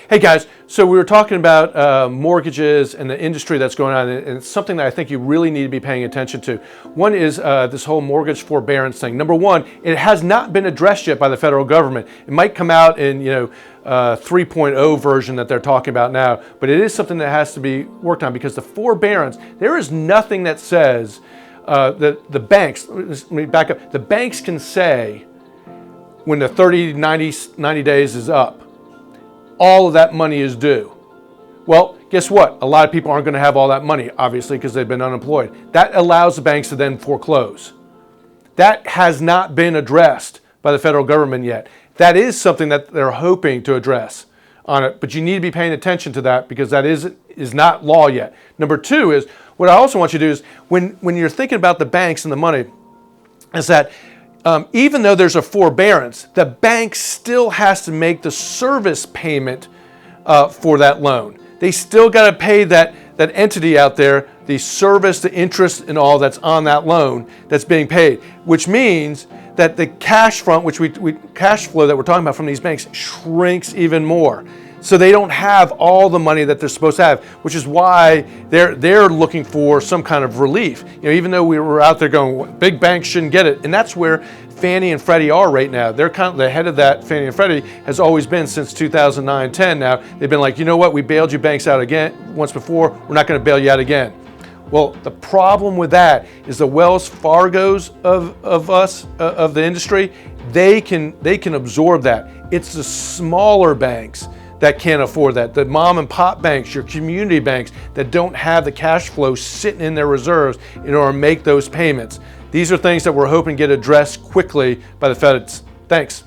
Hey guys, so we were talking about mortgages and the industry that's going on, and it's something that I think you really need to be paying attention to. One is this whole mortgage forbearance thing. Number one, it has not been addressed yet by the federal government. It might come out in 3.0 version that they're talking about now, but it is something that has to be worked on because the forbearance, there is nothing that says that the banks, let me back up, the banks can say when the 90 days is up, all of that money is due. Well, guess what? A lot of people aren't going to have all that money, obviously, because they've been unemployed. That allows the banks to then foreclose. That has not been addressed by the federal government yet. That is something that they're hoping to address on it, but you need to be paying attention to that because that is not law yet. Number two is, what I also want you to do is, when you're thinking about the banks and the money, is that even though there's a forbearance, the bank still has to make the service payment for that loan. They still got to pay that entity out there, the service, the interest, and all that's on that loan that's being paid, which means that the cash front, which cash flow that we're talking about from these banks, shrinks even more. So they don't have all the money that they're supposed to have, which is why they're looking for some kind of relief. Even though we were out there going, big banks shouldn't get it, and that's where Fannie and Freddie are right now. They're kind of the head of that. Fannie and Freddie has always been since 2009-10. Now they've been like, you know what? We bailed you banks out again once before. We're not going to bail you out again. Well, the problem with that is the Wells Fargos of the industry. They can absorb that. It's the smaller banks that can't afford that. The mom and pop banks, your community banks that don't have the cash flow sitting in their reserves in order to make those payments. These are things that we're hoping get addressed quickly by the feds. Thanks.